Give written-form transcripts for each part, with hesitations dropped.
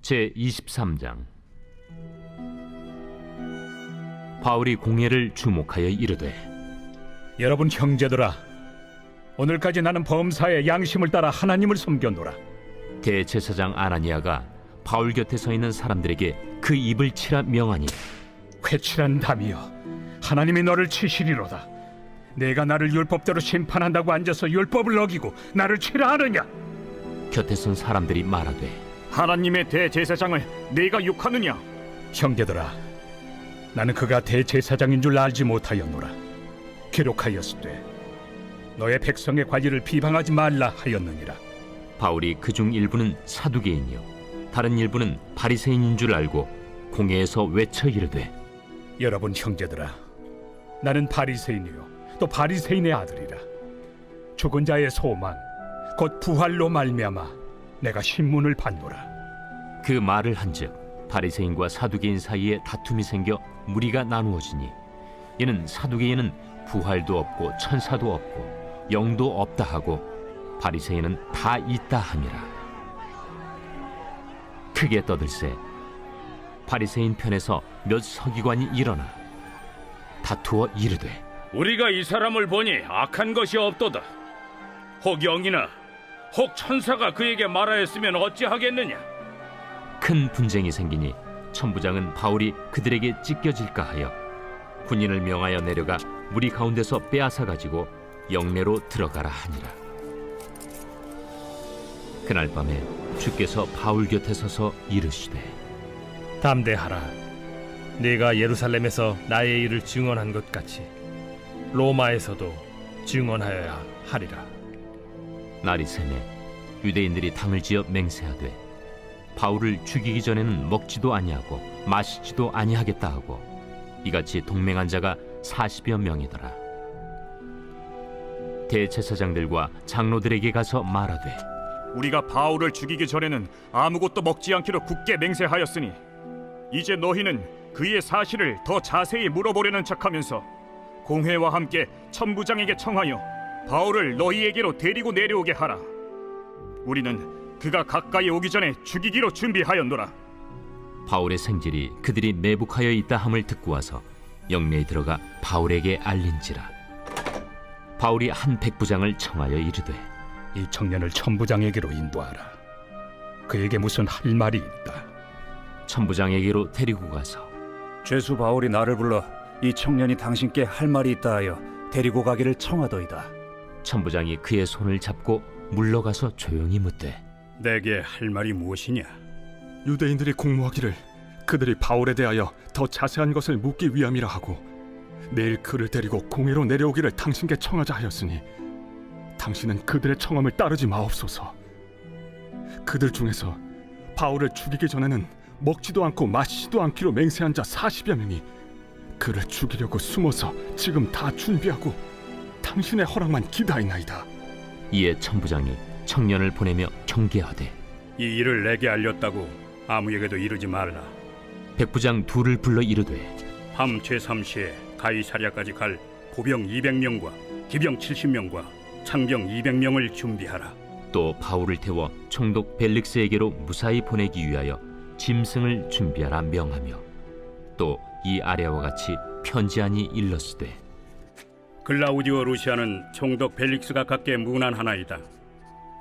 제23장. 바울이 공회를 주목하여 이르되, 여러분 형제들아, 오늘까지 나는 범사에 양심을 따라 하나님을 섬겼노라. 대제사장 아나니아가 바울 곁에 서 있는 사람들에게 그 입을 치라 명하니, 회칠한 담이여, 하나님이 너를 치시리로다. 내가 나를 율법대로 심판한다고 앉아서 율법을 어기고 나를 치라 하느냐? 곁에 선 사람들이 말하되, 하나님의 대제사장을 네가 욕하느냐? 형제들아, 나는 그가 대제사장인 줄 알지 못하였노라. 기록하였으되 너의 백성의 관리를 비방하지 말라 하였느니라. 바울이 그중 일부는 사두개인이요 다른 일부는 바리새인인 줄 알고 공회에서 외쳐 이르되, 여러분 형제들아, 나는 바리새인이요 또 바리새인의 아들이라. 죽은 자의 소망 곧 부활로 말미암아 내가 신문을 받노라. 그 말을 한즉 바리새인과 사두개인 사이에 다툼이 생겨 무리가 나누어지니, 이는 사두개인은 부활도 없고 천사도 없고 영도 없다 하고 바리새인은 다 있다 함이라. 크게 떠들세 바리새인 편에서 몇 서기관이 일어나 다투어 이르되, 우리가 이 사람을 보니 악한 것이 없도다. 혹 영이나 혹 천사가 그에게 말하였으면 어찌하겠느냐? 큰 분쟁이 생기니 천부장은 바울이 그들에게 찢겨질까 하여 군인을 명하여 내려가 무리 가운데서 빼앗아 가지고 영내로 들어가라 하니라. 그날 밤에 주께서 바울 곁에 서서 이르시되, 담대하라. 네가 예루살렘에서 나의 일을 증언한 것 같이 로마에서도 증언하여야 하리라. 날이 새매 유대인들이 당을 지어 맹세하되 바울을 죽이기 전에는 먹지도 아니하고 마시지도 아니하겠다 하고 이같이 동맹한 자가 40여 명이더라. 대제사장들과 장로들에게 가서 말하되, 우리가 바울을 죽이기 전에는 아무것도 먹지 않기로 굳게 맹세하였으니 이제 너희는 그의 사실을 더 자세히 물어보려는 척하면서 공회와 함께 천부장에게 청하여 바울을 너희에게로 데리고 내려오게 하라. 우리는 그가 가까이 오기 전에 죽이기로 준비하였노라. 바울의 생질이 그들이 매복하여 있다 함을 듣고 와서 영내에 들어가 바울에게 알린지라. 바울이 한 백부장을 청하여 이르되, 이 청년을 천부장에게로 인도하라. 그에게 무슨 할 말이 있다. 천부장에게로 데리고 가서 죄수 바울이 나를 불러 이 청년이 당신께 할 말이 있다 하여 데리고 가기를 청하더이다. 천부장이 그의 손을 잡고 물러가서 조용히 묻되, 내게 할 말이 무엇이냐? 유대인들이 공모하기를 그들이 바울에 대하여 더 자세한 것을 묻기 위함이라 하고 내일 그를 데리고 공회로 내려오기를 당신께 청하자 하였으니 당신은 그들의 청함을 따르지 마옵소서. 그들 중에서 바울을 죽이기 전에는 먹지도 않고 마시지도 않기로 맹세한 자 40여 명이 그를 죽이려고 숨어서 지금 다 준비하고 당신의 허락만 기다리나이다. 이에 천부장이 청년을 보내며 경계하되, 이 일을 내게 알렸다고 아무에게도 이르지 말라. 백부장 둘을 불러 이르되, 밤 제3시에 가이사랴까지 갈 보병 200명과 기병 70명과 창병 200명을 준비하라. 또 바울을 태워 총독 벨릭스에게로 무사히 보내기 위하여 짐승을 준비하라 명하며, 또 이 아래와 같이 편지안이 일렀으되, 글라우디오 루시아는 총독 벨릭스가 갖게 문안하나이다.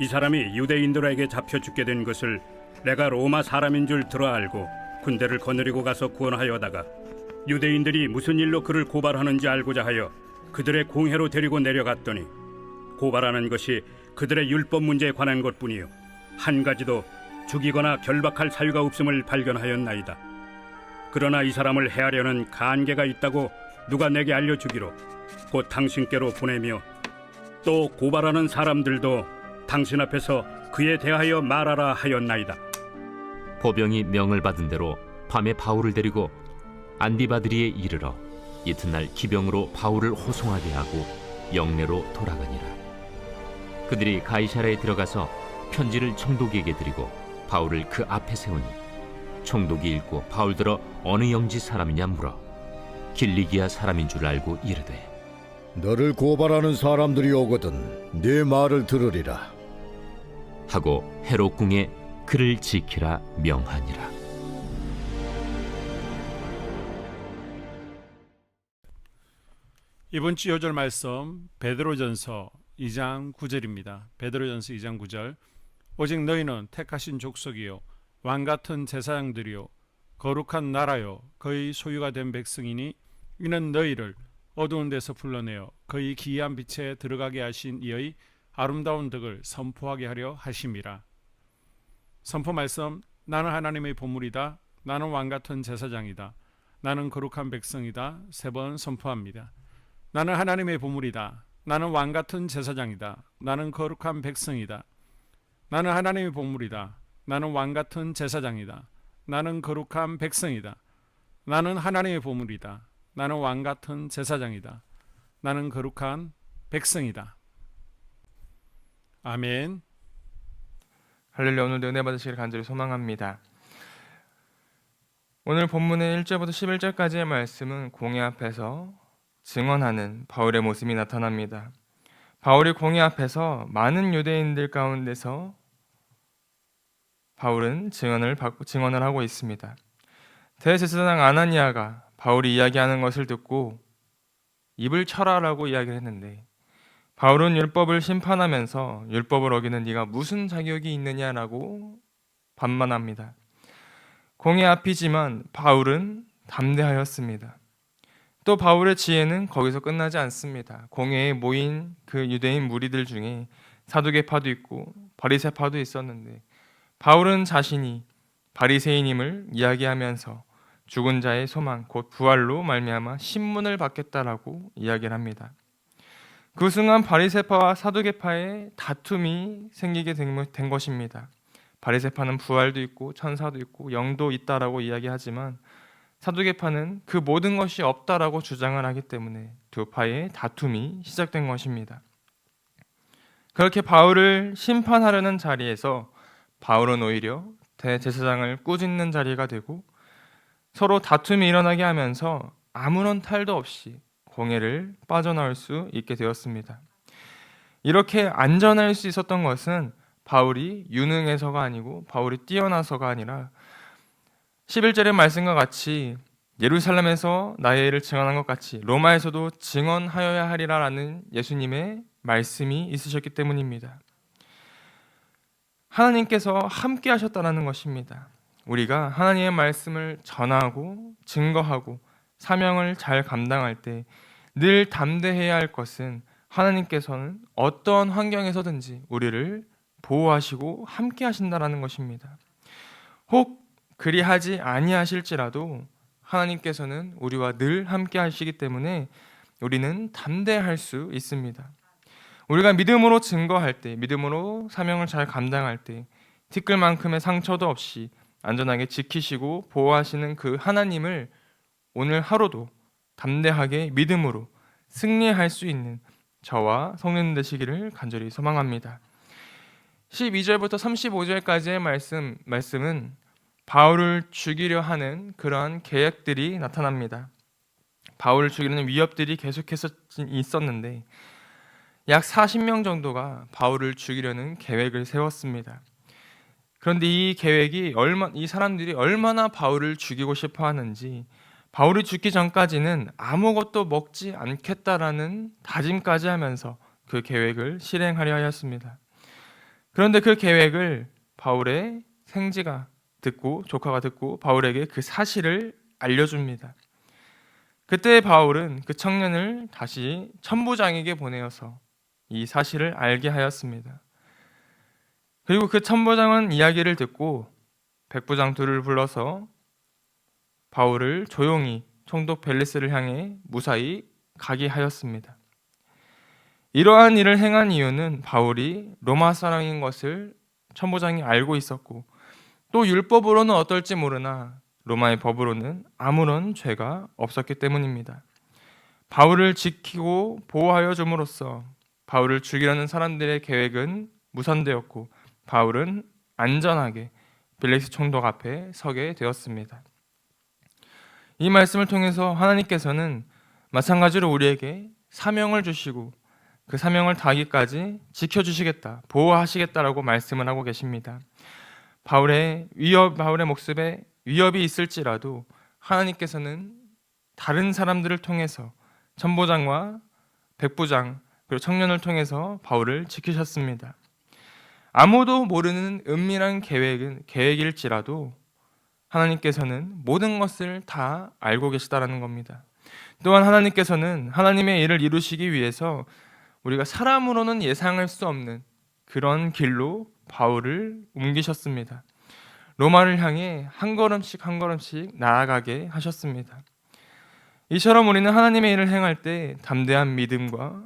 이 사람이 유대인들에게 잡혀 죽게 된 것을 내가 로마 사람인 줄 들어 알고 군대를 거느리고 가서 구원하여다가 유대인들이 무슨 일로 그를 고발하는지 알고자 하여 그들의 공회로 데리고 내려갔더니 고발하는 것이 그들의 율법 문제에 관한 것뿐이요 한 가지도 죽이거나 결박할 사유가 없음을 발견하였나이다. 그러나 이 사람을 해하려는 간계가 있다고 누가 내게 알려주기로 곧 당신께로 보내며, 또 고발하는 사람들도 당신 앞에서 그에 대하여 말하라 하였나이다. 보병이 명을 받은 대로 밤에 바울을 데리고 안디바드리에 이르러 이튿날 기병으로 바울을 호송하게 하고 영내로 돌아가니라. 그들이 가이사랴에 들어가서 편지를 총독에게 드리고 바울을 그 앞에 세우니, 총독이 읽고 바울더러 어느 영지 사람이냐 물어 길리기아 사람인 줄 알고 이르되, 너를 고발하는 사람들이 오거든 네 말을 들으리라 하고 헤롯 궁에 그를 지키라 명하니라. 이번 주 요절 말씀 베드로전서 2장 9절입니다. 베드로전서 2장 9절. 오직 너희는 택하신 족속이요 왕 같은 제사장들이요 거룩한 나라요 그의 소유가 된 백성이니 이는 너희를 어두운 데서 불러내어 그의 기이한 빛에 들어가게 하신 이의 아름다운 덕을 선포하게 하려 하심이라. 선포 말씀. 나는 하나님의 보물이다. 나는 왕 같은 제사장이다. 나는 거룩한 백성이다. 3번 선포합니다. 나는 하나님의 보물이다. 나는 왕 같은 제사장이다. 나는 거룩한 백성이다. 나는 하나님의 보물이다. 나는 왕 같은 제사장이다. 나는 거룩한 백성이다. 나는 하나님의 보물이다. 나는 왕 같은 제사장이다. 나는 거룩한 백성이다. 아멘. 할렐루야. 오늘도 은혜 받으시길 간절히 소망합니다. 오늘 본문의 1절부터 11절까지의 말씀은 공회 앞에서 증언하는 바울의 모습이 나타납니다. 바울이 공회 앞에서 많은 유대인들 가운데서 바울은 증언을 하고 있습니다. 대제사장 아나니아가 바울이 이야기하는 것을 듣고 입을 쳐라라고 이야기를 했는데, 바울은 율법을 심판하면서 율법을 어기는 네가 무슨 자격이 있느냐라고 반문합니다. 공회 앞이지만 바울은 담대하였습니다. 또 바울의 지혜는 거기서 끝나지 않습니다. 공회에 모인 그 유대인 무리들 중에 사두개파도 있고 바리새파도 있었는데, 바울은 자신이 바리새인임을 이야기하면서 죽은 자의 소망 곧 부활로 말미암아 신문을 받겠다라고 이야기를 합니다. 그 순간 바리새파와 사두개파의 다툼이 생기게 된 것입니다. 바리새파는 부활도 있고 천사도 있고 영도 있다라고 이야기하지만 사두개파는 그 모든 것이 없다라고 주장을 하기 때문에 두 파의 다툼이 시작된 것입니다. 그렇게 바울을 심판하려는 자리에서 바울은 오히려 대제사장을 꾸짖는 자리가 되고 서로 다툼이 일어나게 하면서 아무런 탈도 없이 공회를 빠져나올 수 있게 되었습니다. 이렇게 안전할 수 있었던 것은 바울이 유능해서가 아니고 바울이 뛰어나서가 아니라 11절의 말씀과 같이 예루살렘에서 나의 일을 증언한 것 같이 로마에서도 증언하여야 하리라라는 예수님의 말씀이 있으셨기 때문입니다. 하나님께서 함께 하셨다는 것입니다. 우리가 하나님의 말씀을 전하고 증거하고 사명을 잘 감당할 때 늘 담대해야 할 것은 하나님께서는 어떠한 환경에서든지 우리를 보호하시고 함께 하신다는 것입니다. 혹 그리하지 아니하실지라도 하나님께서는 우리와 늘 함께 하시기 때문에 우리는 담대할 수 있습니다. 우리가 믿음으로 증거할 때, 믿음으로 사명을 잘 감당할 때 티끌만큼의 상처도 없이 안전하게 지키시고 보호하시는 그 하나님을 오늘 하루도 담대하게 믿음으로 승리할 수 있는 저와 성령 되시기를 간절히 소망합니다. 12절부터 35절까지의 말씀은 바울을 죽이려 하는 그러한 계획들이 나타납니다. 바울을 죽이려는 위협들이 계속해서 있었는데 약 40명 정도가 바울을 죽이려는 계획을 세웠습니다. 그런데 이 계획이 이 사람들이 얼마나 바울을 죽이고 싶어 하는지 바울이 죽기 전까지는 아무것도 먹지 않겠다라는 다짐까지 하면서 그 계획을 실행하려 하였습니다. 그런데 그 계획을 바울의 생지가 듣고 조카가 듣고 바울에게 그 사실을 알려줍니다. 그때 바울은 그 청년을 다시 천부장에게 보내어서 이 사실을 알게 하였습니다. 그리고 그 천부장은 이야기를 듣고 백부장 둘을 불러서 바울을 조용히 총독 벨리스를 향해 무사히 가게 하였습니다. 이러한 일을 행한 이유는 바울이 로마 사람인 것을 천부장이 알고 있었고 또 율법으로는 어떨지 모르나 로마의 법으로는 아무런 죄가 없었기 때문입니다. 바울을 지키고 보호하여 줌으로써 바울을 죽이려는 사람들의 계획은 무산되었고 바울은 안전하게 벨리스 총독 앞에 서게 되었습니다. 이 말씀을 통해서 하나님께서는 마찬가지로 우리에게 사명을 주시고 그 사명을 다하기까지 지켜주시겠다, 보호하시겠다라고 말씀을 하고 계십니다. 바울의 목숨에 위협이 있을지라도 하나님께서는 다른 사람들을 통해서 천부장과 백부장 그리고 청년을 통해서 바울을 지키셨습니다. 아무도 모르는 은밀한 계획일지라도 하나님께서는 모든 것을 다 알고 계시다라는 겁니다. 또한 하나님께서는 하나님의 일을 이루시기 위해서 우리가 사람으로는 예상할 수 없는 그런 길로 바울을 옮기셨습니다. 로마를 향해 한 걸음씩 한 걸음씩 나아가게 하셨습니다. 이처럼 우리는 하나님의 일을 행할 때 담대한 믿음과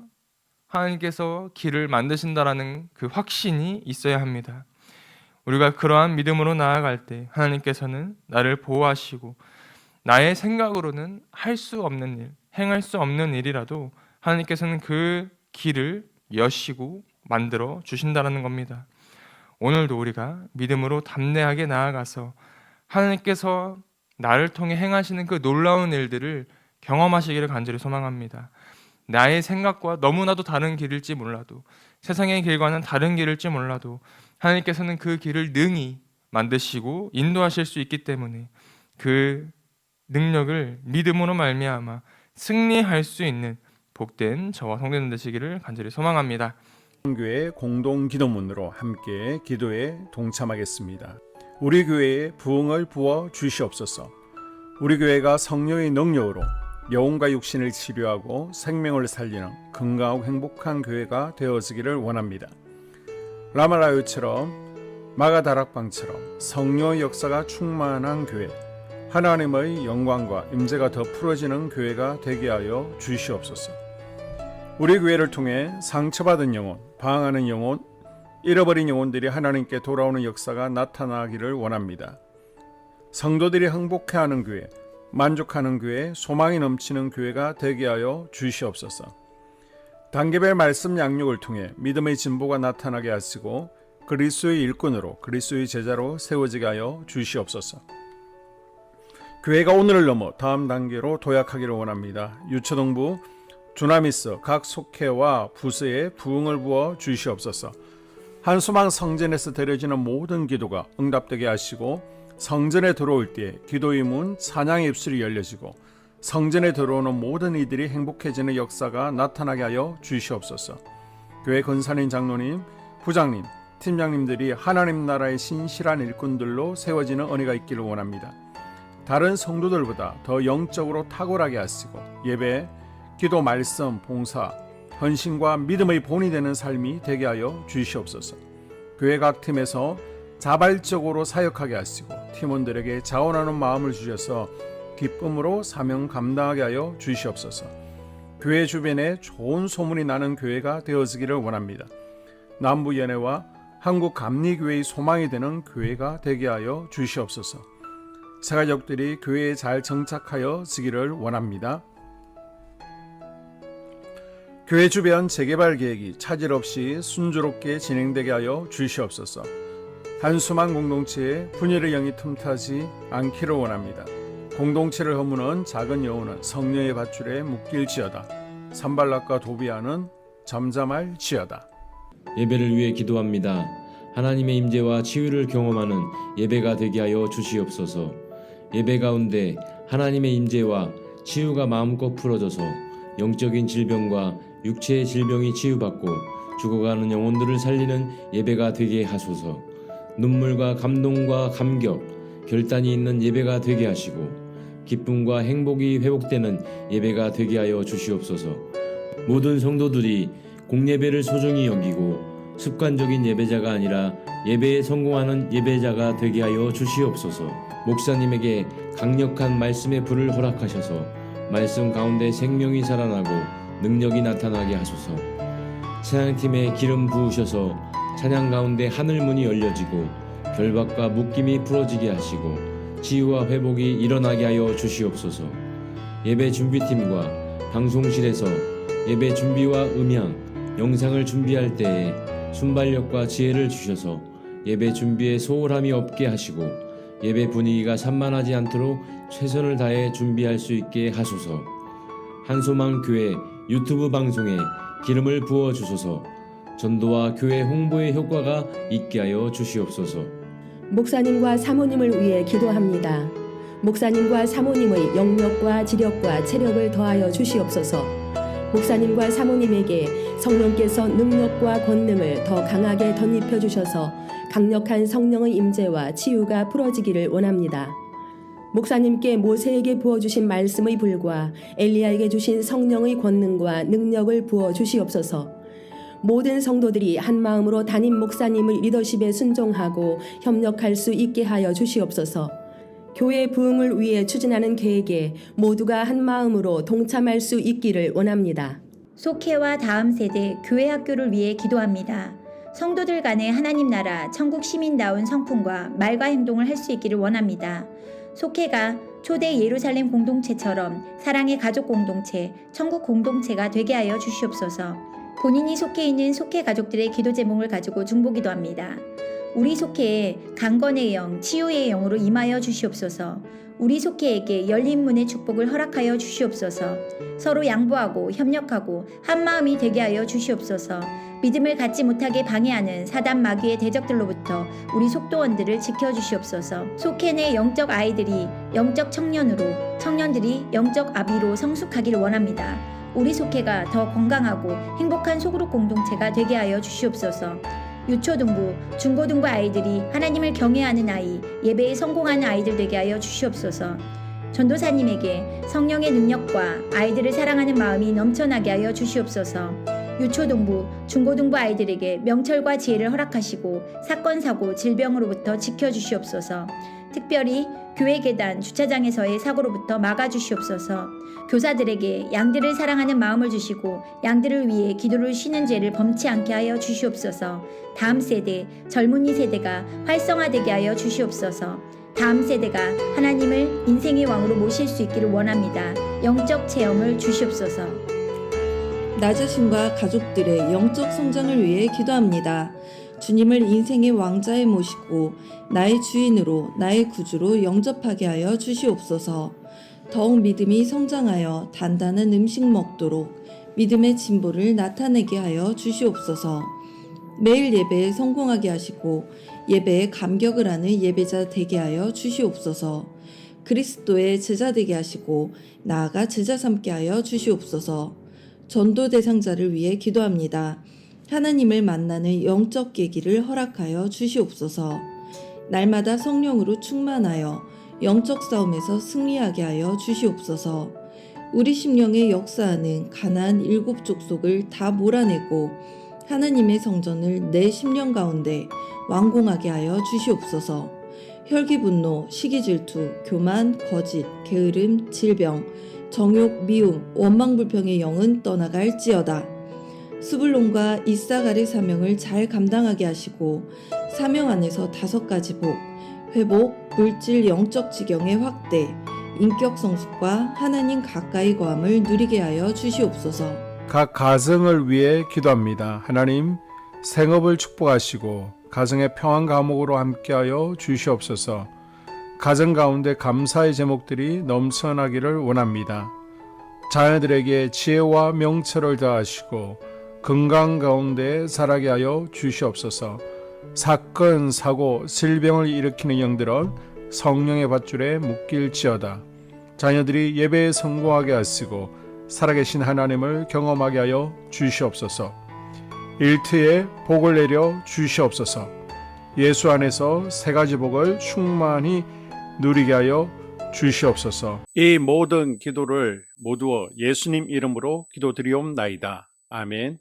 하나님께서 길을 만드신다라는 그 확신이 있어야 합니다. 우리가 그러한 믿음으로 나아갈 때 하나님께서는 나를 보호하시고 나의 생각으로는 할 수 없는 일, 행할 수 없는 일이라도 하나님께서는 그 길을 여시고 만들어 주신다라는 겁니다. 오늘도 우리가 믿음으로 담대하게 나아가서 하나님께서 나를 통해 행하시는 그 놀라운 일들을 경험하시기를 간절히 소망합니다. 나의 생각과 너무나도 다른 길일지 몰라도 세상의 길과는 다른 길일지 몰라도 하나님께서는 그 길을 능히 만드시고 인도하실 수 있기 때문에 그 능력을 믿음으로 말미암아 승리할 수 있는 복된 저와 성도님 되시기를 간절히 소망합니다. 교회 공동 기도문으로 함께 기도에 동참하겠습니다. 우리 교회에 부흥을 부어 주시옵소서. 우리 교회가 성령의 능력으로 영혼과 육신을 치료하고 생명을 살리는 건강하고 행복한 교회가 되어지기를 원합니다. 라말라요처럼 마가다락방처럼 성령의 역사가 충만한 교회, 하나님의 영광과 임재가 더 풀어지는 교회가 되게 하여 주시옵소서. 우리 교회를 통해 상처받은 영혼, 방황하는 영혼, 잃어버린 영혼들이 하나님께 돌아오는 역사가 나타나기를 원합니다. 성도들이 행복해하는 교회, 만족하는 교회, 소망이 넘치는 교회가 되게 하여 주시옵소서. 단계별 말씀 양육을 통해 믿음의 진보가 나타나게 하시고 그리스도의 일꾼으로 그리스도의 제자로 세워지게 하여 주시옵소서. 교회가 오늘을 넘어 다음 단계로 도약하기를 원합니다. 유초동부 주나미스 각 속회와 부서에 부흥을 부어 주시옵소서. 한수망 성전에서 드려지는 모든 기도가 응답되게 하시고 성전에 들어올 때 기도의 문, 찬양의 입술이 열려지고 성전에 들어오는 모든 이들이 행복해지는 역사가 나타나게 하여 주시옵소서. 교회 권사님, 장로님, 부장님, 팀장님들이 하나님 나라의 신실한 일꾼들로 세워지는 은혜가 있기를 원합니다. 다른 성도들보다 더 영적으로 탁월하게 하시고 예배, 기도, 말씀, 봉사, 헌신과 믿음의 본이 되는 삶이 되게 하여 주시옵소서. 교회 각 팀에서 자발적으로 사역하게 하시고 팀원들에게 자원하는 마음을 주셔서 기쁨으로 사명 감당하게 하여 주시옵소서. 교회 주변에 좋은 소문이 나는 교회가 되어지기를 원합니다. 남부연회와 한국감리교회의 소망이 되는 교회가 되게 하여 주시옵소서. 새가족들이 교회에 잘 정착하여 지기를 원합니다. 교회 주변 재개발 계획이 차질 없이 순조롭게 진행되게 하여 주시옵소서. 한수만 공동체에 분열의 영이 틈타지 않기를 원합니다. 공동체를 허무는 작은 여우는 성령의 밧줄에 묶일지어다. 산발락과 도비아는 잠잠할지어다. 예배를 위해 기도합니다. 하나님의 임재와 치유를 경험하는 예배가 되게 하여 주시옵소서. 예배 가운데 하나님의 임재와 치유가 마음껏 풀어져서 영적인 질병과 육체의 질병이 치유받고 죽어가는 영혼들을 살리는 예배가 되게 하소서. 눈물과 감동과 감격, 결단이 있는 예배가 되게 하시고 기쁨과 행복이 회복되는 예배가 되게 하여 주시옵소서. 모든 성도들이 공예배를 소중히 여기고 습관적인 예배자가 아니라 예배에 성공하는 예배자가 되게 하여 주시옵소서. 목사님에게 강력한 말씀의 불을 허락하셔서 말씀 가운데 생명이 살아나고 능력이 나타나게 하소서. 찬양팀에 기름 부으셔서 찬양 가운데 하늘문이 열려지고 결박과 묶임이 풀어지게 하시고 치유와 회복이 일어나게 하여 주시옵소서. 예배 준비팀과 방송실에서 예배 준비와 음향, 영상을 준비할 때에 순발력과 지혜를 주셔서 예배 준비에 소홀함이 없게 하시고 예배 분위기가 산만하지 않도록 최선을 다해 준비할 수 있게 하소서. 한소망 교회 유튜브 방송에 기름을 부어 주소서. 전도와 교회 홍보의 효과가 있게 하여 주시옵소서. 목사님과 사모님을 위해 기도합니다. 목사님과 사모님의 영력과 지력과 체력을 더하여 주시옵소서. 목사님과 사모님에게 성령께서 능력과 권능을 더 강하게 덧입혀 주셔서 강력한 성령의 임재와 치유가 풀어지기를 원합니다. 목사님께 모세에게 부어주신 말씀의 불과 엘리야에게 주신 성령의 권능과 능력을 부어 주시옵소서. 모든 성도들이 한 마음으로 담임 목사님의 리더십에 순종하고 협력할 수 있게 하여 주시옵소서. 교회 부흥을 위해 추진하는 계획에 모두가 한 마음으로 동참할 수 있기를 원합니다. 속회와 다음 세대 교회 학교를 위해 기도합니다. 성도들 간의 하나님 나라 천국 시민다운 성품과 말과 행동을 할 수 있기를 원합니다. 속회가 초대 예루살렘 공동체처럼 사랑의 가족 공동체, 천국 공동체가 되게 하여 주시옵소서. 본인이 속해 있는 속회 가족들의 기도 제목을 가지고 중보기도합니다. 우리 속회에 강건의 영, 치유의 영으로 임하여 주시옵소서. 우리 속회에게 열린 문의 축복을 허락하여 주시옵소서. 서로 양보하고 협력하고 한 마음이 되게 하여 주시옵소서. 믿음을 갖지 못하게 방해하는 사단 마귀의 대적들로부터 우리 속도원들을 지켜주시옵소서. 속회 내 영적 아이들이 영적 청년으로, 청년들이 영적 아비로 성숙하기를 원합니다. 우리 속회가 더 건강하고 행복한 소그룹 공동체가 되게 하여 주시옵소서. 유초등부, 중고등부 아이들이 하나님을 경외하는 아이, 예배에 성공하는 아이들 되게 하여 주시옵소서. 전도사님에게 성령의 능력과 아이들을 사랑하는 마음이 넘쳐나게 하여 주시옵소서. 유초등부, 중고등부 아이들에게 명철과 지혜를 허락하시고 사건, 사고, 질병으로부터 지켜주시옵소서. 특별히 교회 계단, 주차장에서의 사고로부터 막아주시옵소서. 교사들에게 양들을 사랑하는 마음을 주시고 양들을 위해 기도를 쉬는 죄를 범치 않게 하여 주시옵소서. 다음 세대, 젊은이 세대가 활성화되게 하여 주시옵소서. 다음 세대가 하나님을 인생의 왕으로 모실 수 있기를 원합니다. 영적 체험을 주시옵소서. 나 자신과 가족들의 영적 성장을 위해 기도합니다. 주님을 인생의 왕자에 모시고 나의 주인으로 나의 구주로 영접하게 하여 주시옵소서. 더욱 믿음이 성장하여 단단한 음식 먹도록 믿음의 진보를 나타내게 하여 주시옵소서. 매일 예배에 성공하게 하시고 예배에 감격을 하는 예배자 되게 하여 주시옵소서. 그리스도의 제자 되게 하시고 나아가 제자 삼게 하여 주시옵소서. 전도 대상자를 위해 기도합니다. 하나님을 만나는 영적 계기를 허락하여 주시옵소서. 날마다 성령으로 충만하여 영적 싸움에서 승리하게 하여 주시옵소서. 우리 심령에 역사하는 가나안 7 족속을 다 몰아내고 하나님의 성전을 내 심령 가운데 완공하게 하여 주시옵소서. 혈기 분노, 시기 질투, 교만, 거짓, 게으름, 질병, 정욕, 미움, 원망 불평의 영은 떠나갈지어다. 스불론과 이사갈의 사명을 잘 감당하게 하시고 사명 안에서 5가지 복, 회복, 물질 영적 지경의 확대, 인격 성숙과 하나님 가까이 거함을 누리게 하여 주시옵소서. 각 가정을 위해 기도합니다. 하나님, 생업을 축복하시고 가정의 평안 감옥으로 함께하여 주시옵소서. 가정 가운데 감사의 제목들이 넘쳐나기를 원합니다. 자녀들에게 지혜와 명철을 더하시고 건강 가운데 자라게 하여 주시옵소서. 사건, 사고, 질병을 일으키는 영들은 성령의 밧줄에 묶일지어다. 자녀들이 예배에 성공하게 하시고 살아계신 하나님을 경험하게 하여 주시옵소서. 일터에 복을 내려 주시옵소서. 예수 안에서 3가지 복을 충만히 누리게 하여 주시옵소서. 이 모든 기도를 모두 예수님 이름으로 기도드리옵나이다. 아멘.